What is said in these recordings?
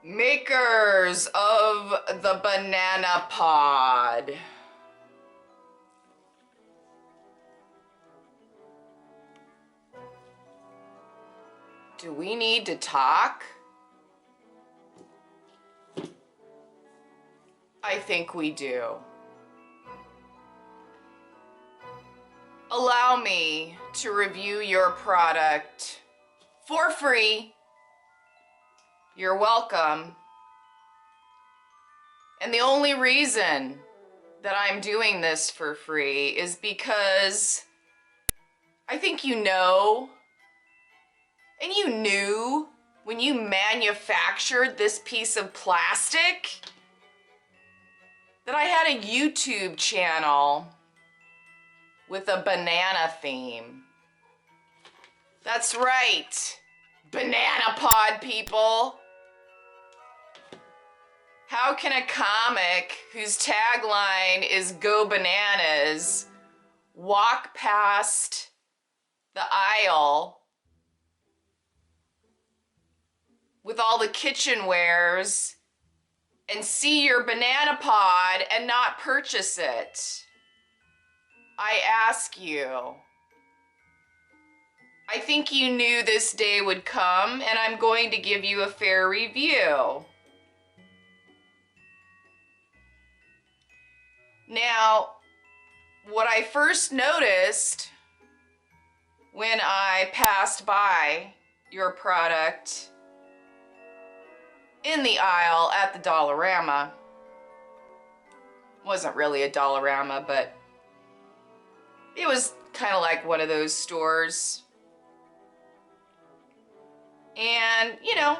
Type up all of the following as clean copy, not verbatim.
Makers of the banana pod. Do we need to talk? I think we do. Allow me to review your product for free. You're welcome. And the only reason that I'm doing this for free is because I think you know, and you knew when you manufactured this piece of plastic that I had a YouTube channel with a banana theme. That's right, banana pod people. How can a comic whose tagline is "Go Bananas" walk past the aisle with all the kitchenwares and see your banana pod and not purchase it? I ask you. I think you knew this day would come, and I'm going to give you a fair review. Now, what I first noticed when I passed by your product in the aisle at the Dollarama, wasn't really a Dollarama, but it was kind of like one of those stores. And, you know,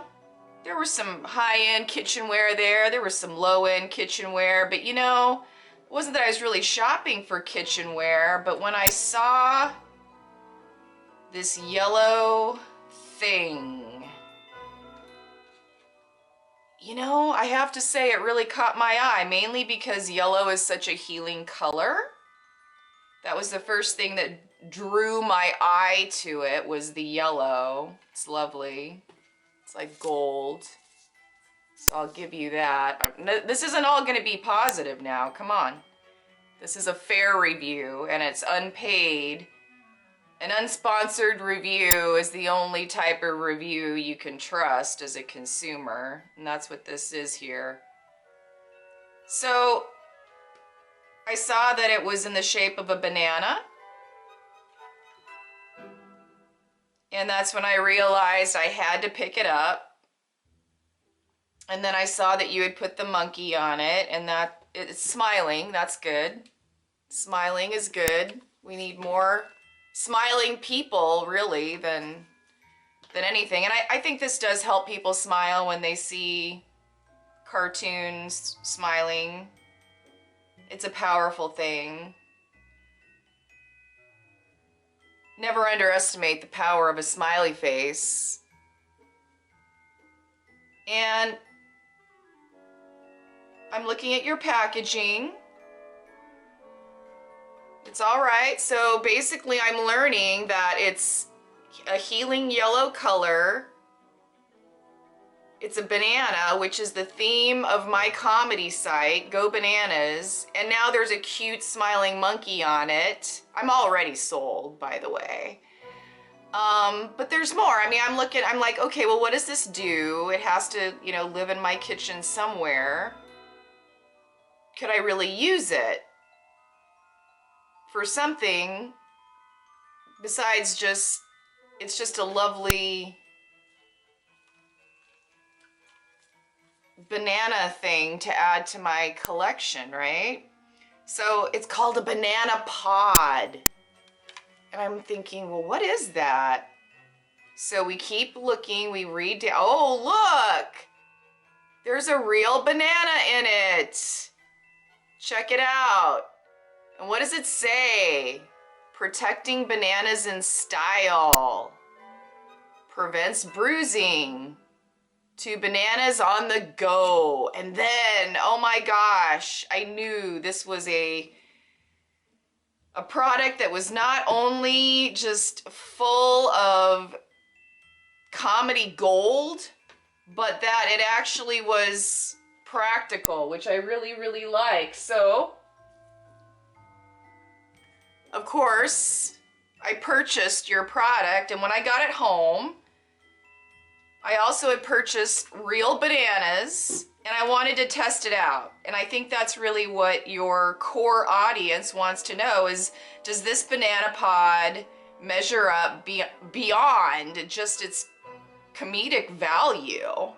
there was some high-end kitchenware there. There was some low-end kitchenware, but you know, it wasn't that I was really shopping for kitchenware, but when I saw this yellow thing, you know, I have to say it really caught my eye, mainly because yellow is such a healing color. That was the first thing that drew my eye to it, was the yellow. It's lovely. It's like gold. So I'll give you that. This isn't all going to be positive now. Come on. This is a fair review, and it's unpaid. An unsponsored review is the only type of review you can trust as a consumer, and that's what this is here. So I saw that it was in the shape of a banana, and that's when I realized I had to pick it up. And then I saw that you had put the monkey on it, and that it's smiling. That's good. Smiling is good. We need more smiling people, really, than anything. And I think this does help people smile when they see cartoons smiling. It's a powerful thing. Never underestimate the power of a smiley face. And I'm looking at your packaging. It's all right. So basically I'm learning that it's a healing yellow color. It's a banana, which is the theme of my comedy site, Go Bananas. And now there's a cute smiling monkey on it. I'm already sold, by the way. But there's more. I mean, I'm like, okay, well, what does this do? It has to, you know, live in my kitchen somewhere. Could I really use it for something besides just, it's just a lovely banana thing to add to my collection, right? So it's called a banana pod. And I'm thinking, well, what is that? So we keep looking, we read down. Oh, look! There's a real banana in it. Check it out. And what does it say? Protecting bananas in style. Prevents bruising. 2 bananas on the go. And then, oh my gosh, I knew this was a product that was not only just full of comedy gold, but that it actually was practical, which I really, really like. So, of course, I purchased your product, and when I got it home, I also had purchased real bananas, and I wanted to test it out. And I think that's really what your core audience wants to know is, does this banana pod measure up beyond just its comedic value?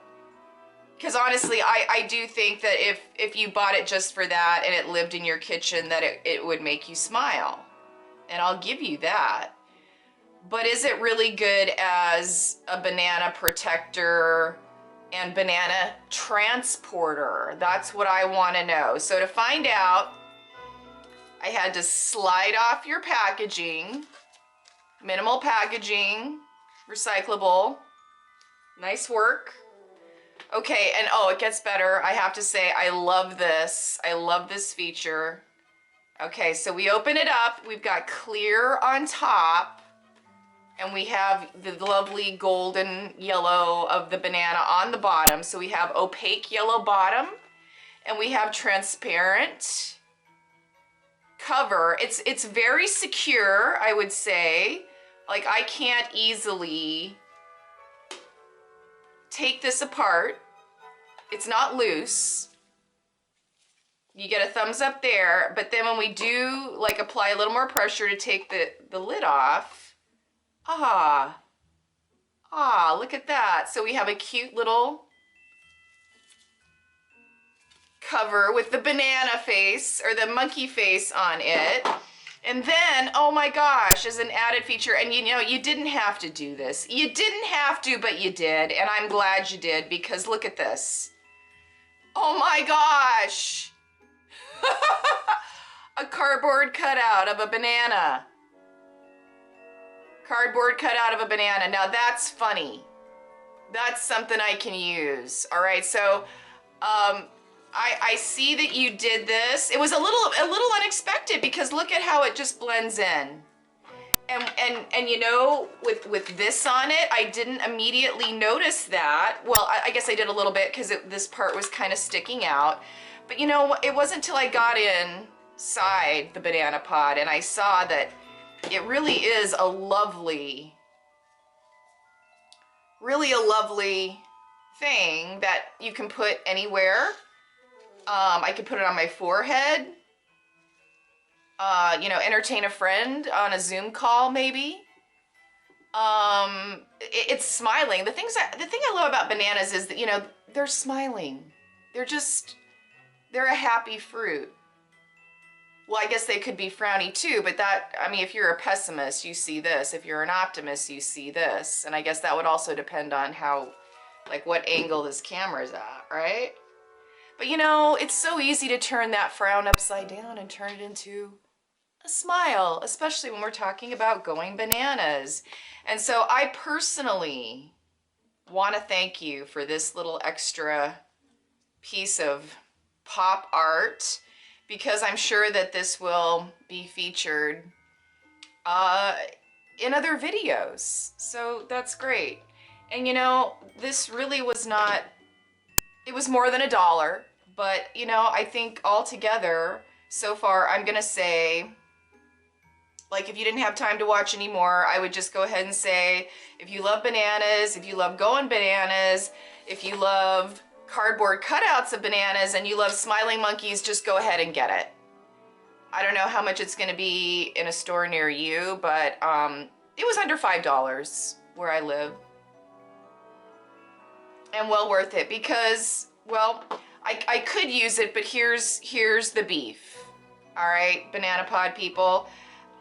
Because honestly, I do think that if you bought it just for that and it lived in your kitchen, that it would make you smile. And I'll give you that. But is it really good as a banana protector and banana transporter? That's what I want to know. So to find out, I had to slide off your packaging. Minimal packaging, recyclable. Nice work. Okay, and oh, it gets better. I have to say, I love this. I love this feature. Okay, so we open it up. We've got clear on top, and we have the lovely golden yellow of the banana on the bottom. So we have opaque yellow bottom, and we have transparent cover. It's very secure, I would say. Like, I can't easily take this apart. It's not loose. You get a thumbs up there, but then when we do like apply a little more pressure to take the lid off, look at that. So we have a cute little cover with the banana face or the monkey face on it. And then, oh my gosh, as an added feature, and you know, you didn't have to do this. You didn't have to, but you did, and I'm glad you did, because look at this. Oh my gosh. A cardboard cutout of a banana. Cardboard cutout of a banana. Now that's funny. That's something I can use. All right, so I see that you did this. It was a little unexpected because look at how it just blends in. And you know, with this on it, I didn't immediately notice that. Well, I guess I did a little bit because this part was kind of sticking out. But you know, it wasn't until I got inside the banana pod and I saw that it really is a lovely, really a lovely thing that you can put anywhere. I could put it on my forehead. You know, entertain a friend on a Zoom call, maybe. It's smiling. The thing I love about bananas is that, you know, they're smiling. They're a happy fruit. Well, I guess they could be frowny too, but that, I mean, if you're a pessimist, you see this. If you're an optimist, you see this. And I guess that would also depend on how, like, what angle this camera's at, right? But you know, it's so easy to turn that frown upside down and turn it into a smile, especially when we're talking about going bananas. And so I personally want to thank you for this little extra piece of pop art, because I'm sure that this will be featured in other videos. So that's great. And you know, this really was not, it was more than $1, but you know, I think altogether so far, I'm gonna say, like, if you didn't have time to watch anymore, I would just go ahead and say, if you love bananas, if you love going bananas, if you love cardboard cutouts of bananas and you love smiling monkeys, just go ahead and get it. I don't know how much it's going to be in a store near you, but it was under $5 where I live. And well worth it because, well, I could use it, but here's the beef. All right, banana pod people.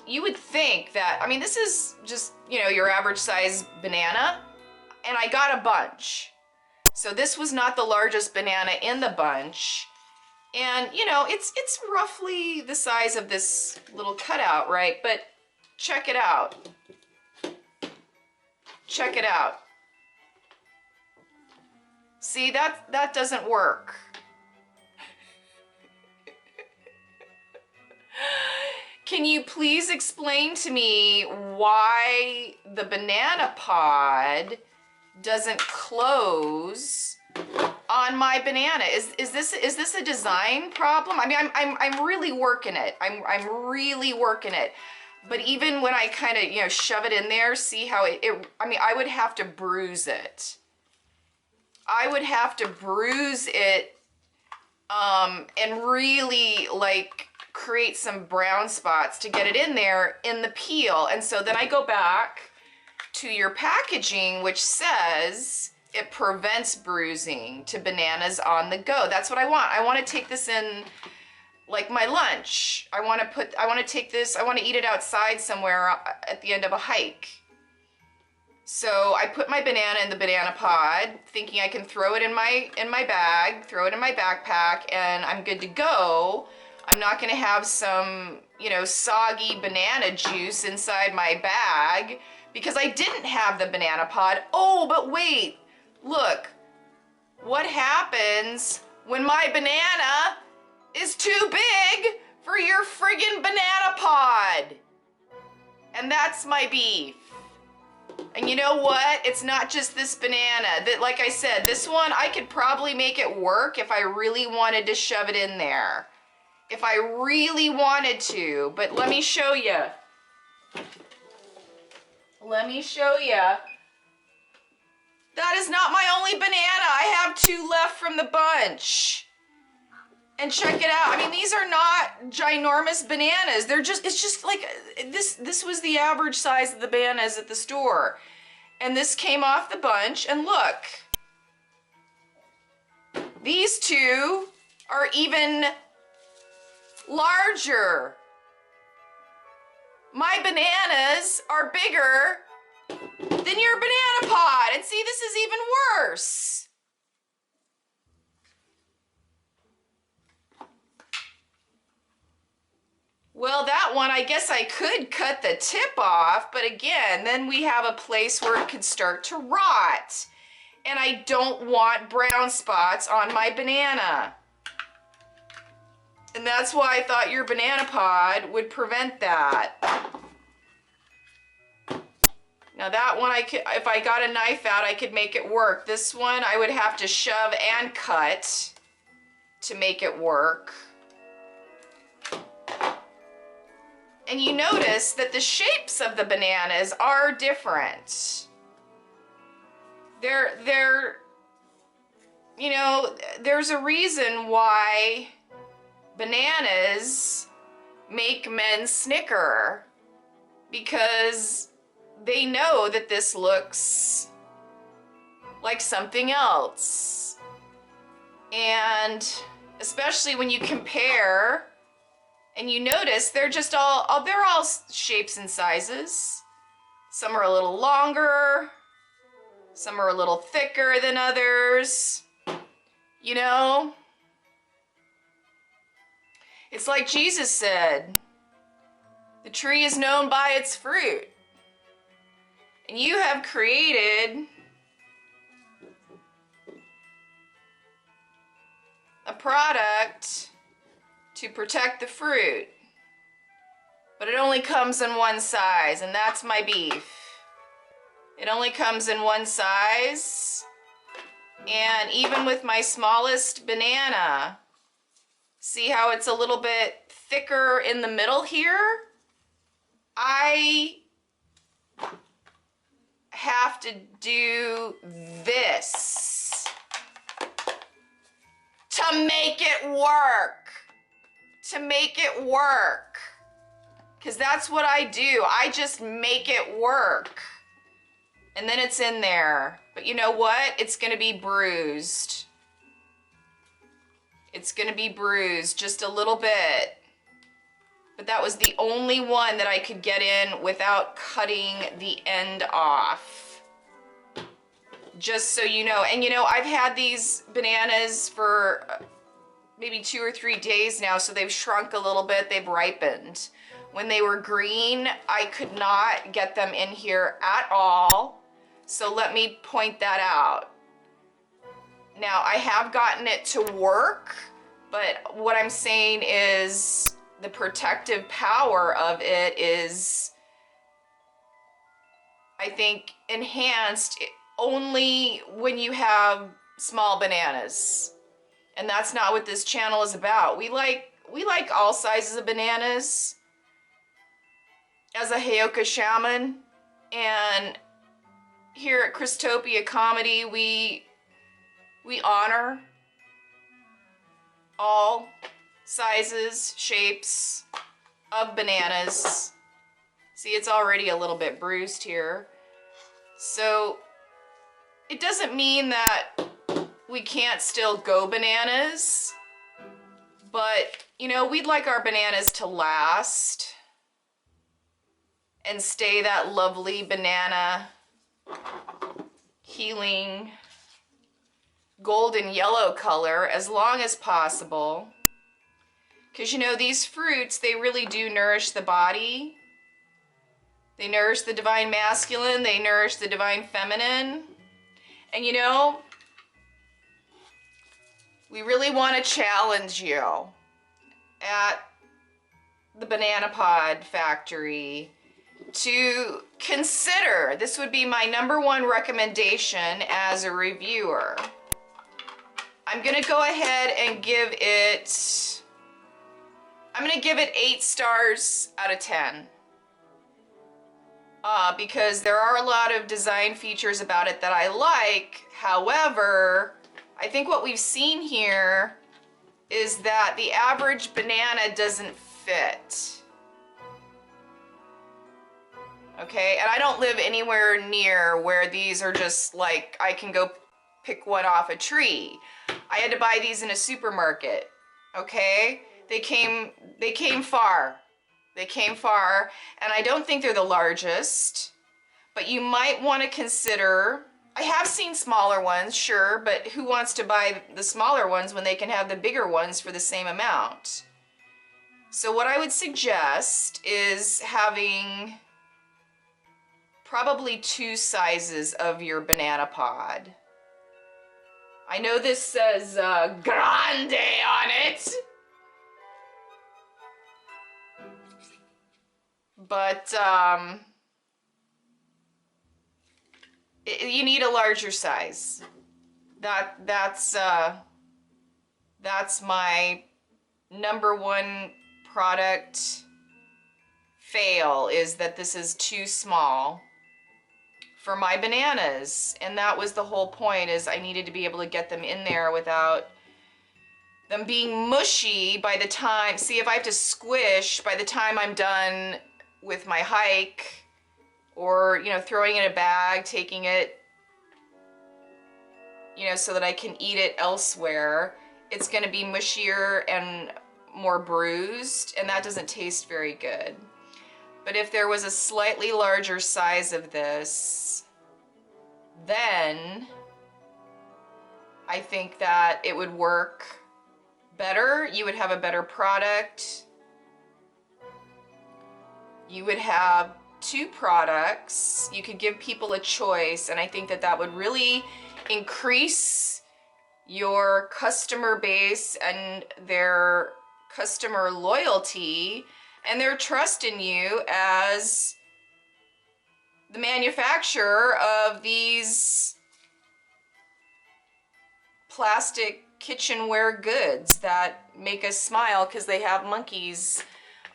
You would think that, I mean, this is just, you know, your average size banana, and I got a bunch. So this was not the largest banana in the bunch. And, you know, it's roughly the size of this little cutout, right? But check it out. Check it out. See, that doesn't work. Can you please explain to me why the banana pod doesn't close on my banana. Is this a design problem? I mean, I'm really working it. I'm really working it. But even when I kind of, you know, shove it in there, see how I mean, I would have to bruise it. I would have to bruise it and really like create some brown spots to get it in there in the peel. And so then I go back to your packaging, which says it prevents bruising to bananas on the go. That's what I want. I want to take this in like my lunch. I want to take this, I want to eat it outside somewhere at the end of a hike. So I put my banana in the banana pod, thinking I can throw it in my bag, throw it in my backpack, and I'm good to go. I'm not going to have some, you know, soggy banana juice inside my bag because I didn't have the banana pod. Oh, but wait, look, what happens when my banana is too big for your friggin' banana pod? And that's my beef. And you know what? It's not just this banana. That, like I said, this one, I could probably make it work if I really wanted to shove it in there. If I really wanted to. But let me show you. Let me show you. That is not my only banana. I have 2 left from the bunch. And check it out. I mean, these are not ginormous bananas. They're just, it's just like, this was the average size of the bananas at the store. And this came off the bunch, and look. These 2 are even larger. My bananas are bigger than your banana pod. And see, this is even worse. Well, that one, I guess I could cut the tip off, but again, then we have a place where it could start to rot. And I don't want brown spots on my banana. And that's why I thought your banana pod would prevent that. Now that one, I could, if I got a knife out, I could make it work. This one, I would have to shove and cut to make it work. And you notice that the shapes of the bananas are different. They're, you know, there's a reason why bananas make men snicker, because they know that this looks like something else. And especially when you compare and you notice they're just they're all shapes and sizes. Some are a little longer, some are a little thicker than others. You know, it's like Jesus said, the tree is known by its fruit. And you have created a product to protect the fruit, but it only comes in one size, and that's my beef. It only comes in one size, and even with my smallest banana, see how it's a little bit thicker in the middle here? I have to do this to make it work. To make it work. Because that's what I do. I just make it work. And then it's in there. But you know what? It's going to be bruised. It's going to be bruised just a little bit. But that was the only one that I could get in without cutting the end off. Just so you know. And you know, I've had these bananas for maybe 2 or 3 days now, so they've shrunk a little bit, they've ripened. When they were green, I could not get them in here at all, so let me point that out. Now, I have gotten it to work, but what I'm saying is the protective power of it is, I think, enhanced only when you have small bananas. And that's not what this channel is about. We like all sizes of bananas as a Heyoka shaman. And here at Christopia Comedy, we honor all sizes, shapes of bananas. See, it's already a little bit bruised here. So it doesn't mean that we can't still go bananas, but you know, we'd like our bananas to last and stay that lovely banana healing golden yellow color as long as possible. Because you know, these fruits, they really do nourish the body. They nourish the divine masculine, they nourish the divine feminine. And you know, we really want to challenge you at the Banana Pod Factory to consider, this would be my #1 recommendation as a reviewer. I'm going to go ahead and give it, I'm going to give it 8 stars out of 10. Because there are a lot of design features about it that I like. However, I think what we've seen here is that the average banana doesn't fit. Okay, and I don't live anywhere near where these are just like, I can go pick one off a tree. I had to buy these in a supermarket, okay? They came far. They came far, and I don't think they're the largest, but you might want to consider, I have seen smaller ones, sure, but who wants to buy the smaller ones when they can have the bigger ones for the same amount? So what I would suggest is having probably 2 sizes of your banana pod. I know this says grande on it, but you need a larger size. That's my #1 product fail, is that this is too small for my bananas. And that was the whole point, is I needed to be able to get them in there without them being mushy by the time, see, if I have to squish by the time I'm done with my hike, or, you know, throwing it in a bag, taking it, you know, so that I can eat it elsewhere, it's going to be mushier and more bruised, and that doesn't taste very good. But if there was a slightly larger size of this, then I think that it would work better. You would have a better product. You would have 2 products. You could give people a choice, and I think that that would really increase your customer base and their customer loyalty and their trust in you as the manufacturer of these plastic kitchenware goods that make us smile because they have monkeys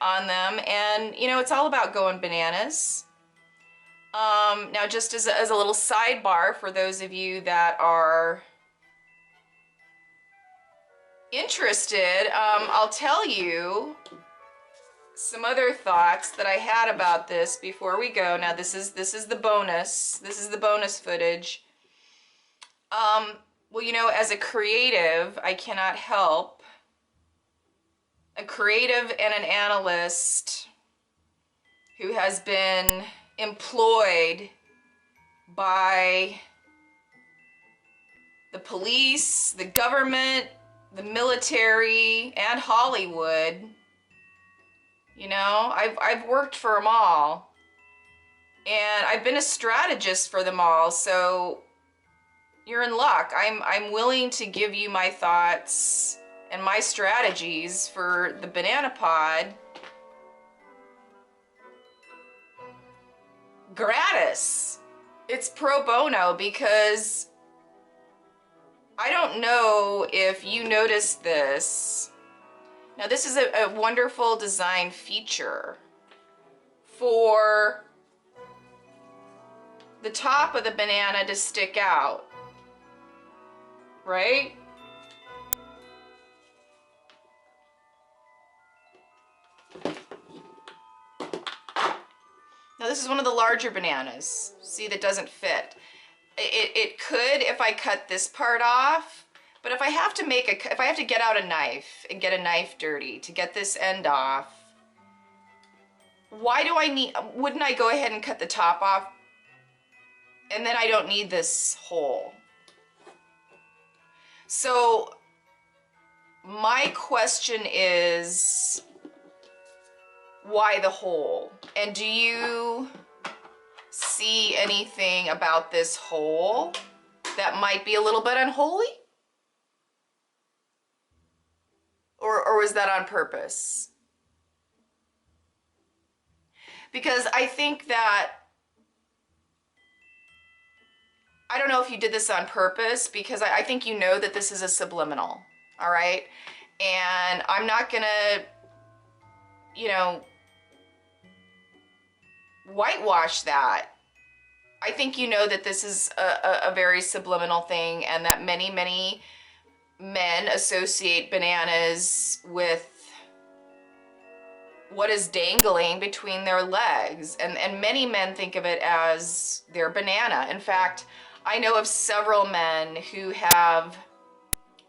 on them. And you know, it's all about going bananas. Now, just as a little sidebar for those of you that are interested, I'll tell you some other thoughts that I had about this before we go. Now, this is the bonus. This is the bonus footage. Well, you know, as a creative, I cannot help. A creative and an analyst who has been employed by the police, the government, the military, and Hollywood. You know, I've worked for them all, and I've been a strategist for them all, so you're in luck. I'm willing to give you my thoughts and my strategies for the Banana Pod gratis. It's pro bono because I don't know if you noticed this. Now, this is a wonderful design feature for the top of the banana to stick out, right? Now, this is one of the larger bananas. See, that doesn't fit. It could if I cut this part off, but if I have to if I have to get out a knife and get a knife dirty to get this end off, why do I need, wouldn't I go ahead and cut the top off and then I don't need this hole? So my question is, why the hole? And do you see anything about this hole that might be a little bit unholy? Or was that on purpose? Because I think that, I don't know if you did this on purpose, because I think you know that this is a subliminal, all right? And I'm not gonna, you know, whitewash that. I think you know that this is a very subliminal thing, and that many, many men associate bananas with what is dangling between their legs, and many men think of it as their banana. In fact, I know of several men who have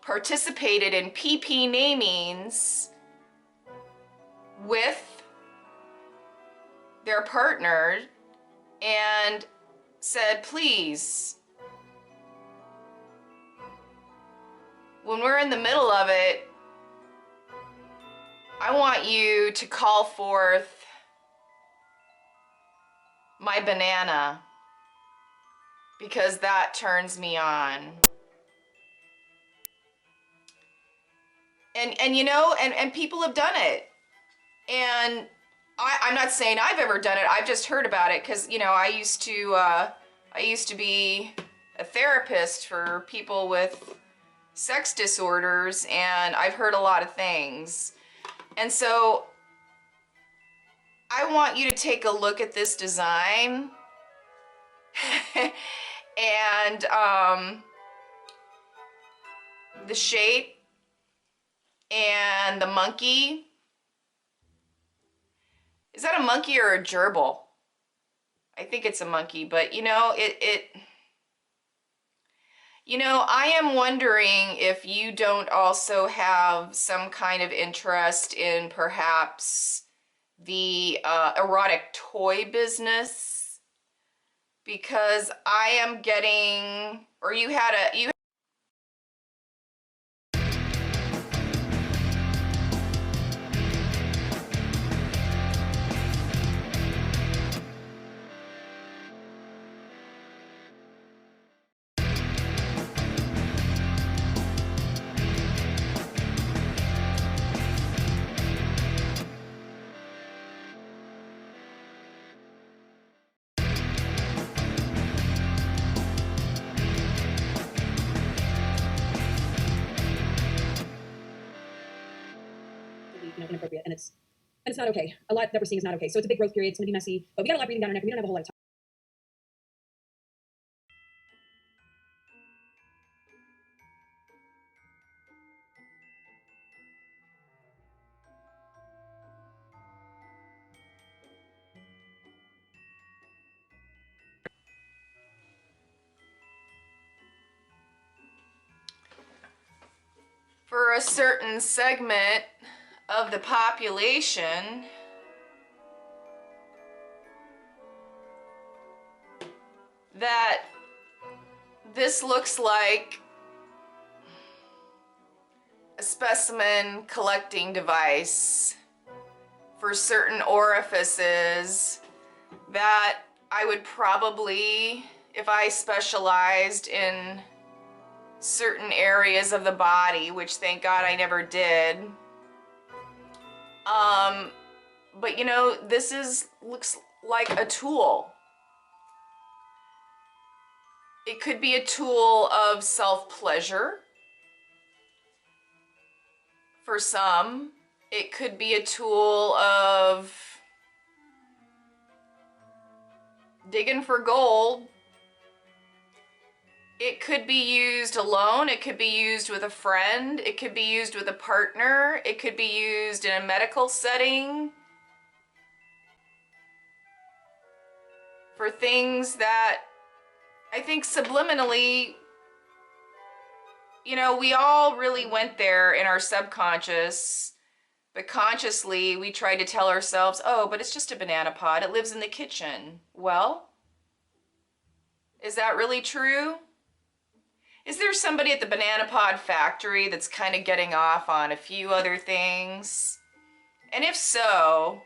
participated in PP namings with their partner and said, please, when we're in the middle of it, I want you to call forth my banana, because that turns me on. And you know, and people have done it. And I'm not saying I've ever done it. I've just heard about it because, you know, I used to be a therapist for people with sex disorders, and I've heard a lot of things. And so I want you to take a look at this design and the shape and the monkey. Is that a monkey or a gerbil? I think it's a monkey, but you know, you know, I am wondering if you don't also have some kind of interest in perhaps the erotic toy business, because I am getting, or you had a, inappropriate, and it's not okay. A lot that we're seeing is not okay. So it's a big growth period. It's going to be messy, but we got a lot breathing down our neck. We don't have a whole lot of time. for a certain segment of the population, that this looks like a specimen collecting device for certain orifices that I would probably, if I specialized in certain areas of the body, which thank God I never did. But you know, this looks like a tool. It could be a tool of self-pleasure for some. It could be a tool of digging for gold. It could be used alone. It could be used with a friend. It could be used with a partner. It could be used in a medical setting for things that I think subliminally, you know, we all really went there in our subconscious, but consciously we tried to tell ourselves, oh, but it's just a banana pod. It lives in the kitchen. Well, is that really true? Is there somebody at the banana pod factory that's kind of getting off on a few other things? And if so,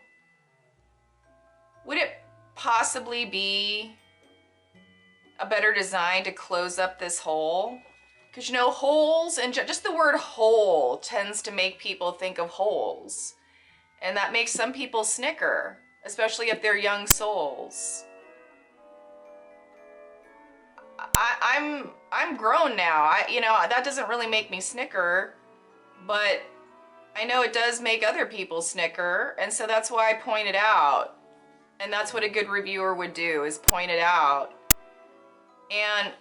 would it possibly be a better design to close up this hole? Because, you know, holes, and just the word hole tends to make people think of holes. And that makes some people snicker, especially if they're young souls. I'm grown now. You know, that doesn't really make me snicker, but I know it does make other people snicker, and so that's why I point it out. And that's what a good reviewer would do, is point it out. And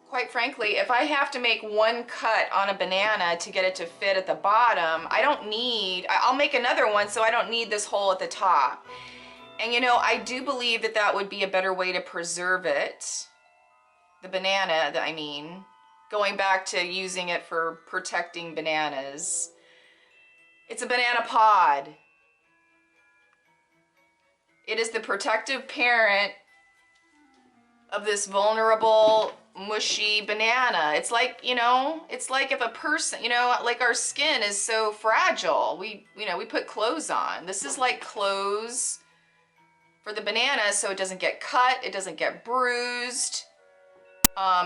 quite frankly, if I have to make one cut on a banana to get it to fit at the bottom, I'll make another one so I don't need this hole at the top. And you know, I do believe that that would be a better way to preserve it. The banana, I mean, going back to using it for protecting bananas. It's a banana pod. It is the protective parent of this vulnerable, mushy banana. It's like, you know, it's like if a person, you know, like our skin is so fragile. We put clothes on. This is like clothes for the banana so it doesn't get cut, it doesn't get bruised.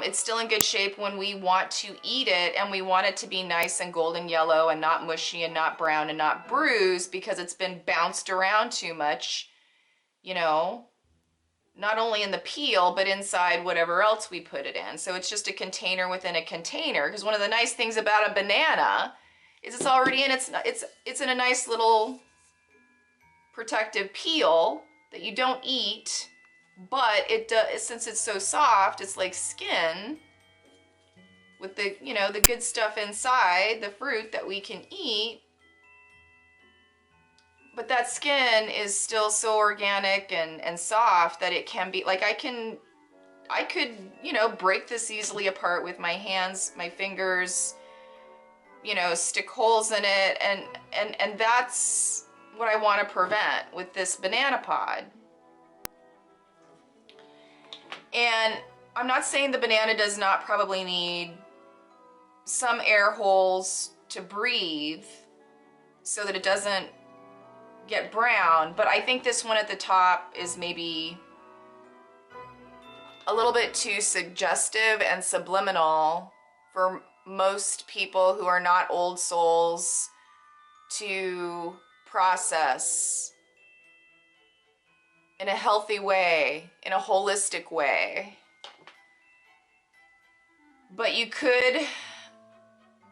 It's still in good shape when we want to eat it, and we want it to be nice and golden yellow and not mushy and not brown and not bruised because it's been bounced around too much, you know, not only in the peel, but inside whatever else we put it in. So it's just a container within a container, because one of the nice things about a banana is it's already in, it's in a nice little protective peel that you don't eat. But it does, since it's so soft, it's like skin with the, you know, the good stuff inside, the fruit that we can eat. But that skin is still so organic and soft that it can be, like I could, you know, break this easily apart with my hands, my fingers, you know, stick holes in it. And that's what I want to prevent with this banana pod. And I'm not saying the banana does not probably need some air holes to breathe so that it doesn't get brown, but I think this one at the top is maybe a little bit too suggestive and subliminal for most people who are not old souls to process in a healthy way, in a holistic way. But you could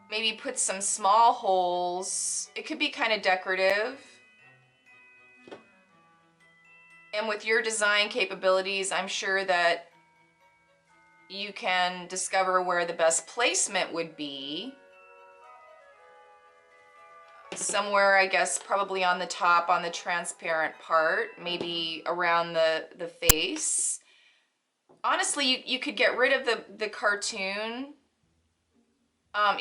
maybe put some small holes. It could be kind of decorative. And with your design capabilities, I'm sure that you can discover where the best placement would be. Somewhere, I guess, probably on the top, on the transparent part, maybe around the face. Honestly, you could get rid of the cartoon.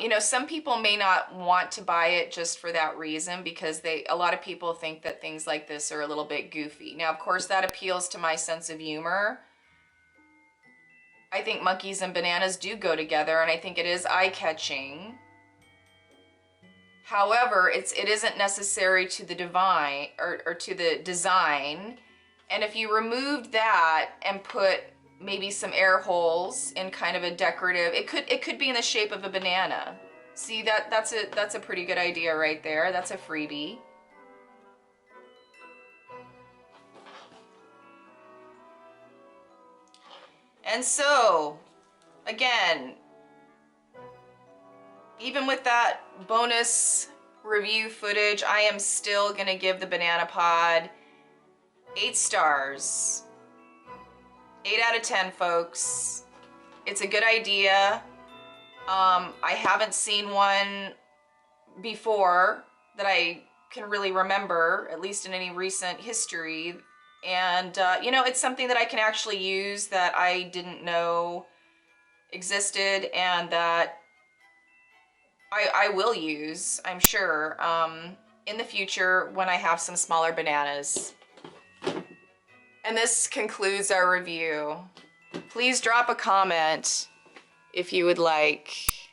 You know, some people may not want to buy it just for that reason, because a lot of people think that things like this are a little bit goofy. Now, of course, that appeals to my sense of humor. I think monkeys and bananas do go together, and I think it is eye-catching. However, it isn't necessary to the divine or to the design. And if you removed that and put maybe some air holes in kind of a decorative, it could be in the shape of a banana. See, that's a pretty good idea right there. That's a freebie. And so, again, even with that bonus review footage, I am still gonna give the Banana Pod 8 stars. 8 out of 10, folks. It's a good idea. I haven't seen one before that I can really remember, at least in any recent history. And, you know, it's something that I can actually use that I didn't know existed and that I will use, I'm sure, in the future when I have some smaller bananas. And this concludes our review. Please drop a comment if you would like.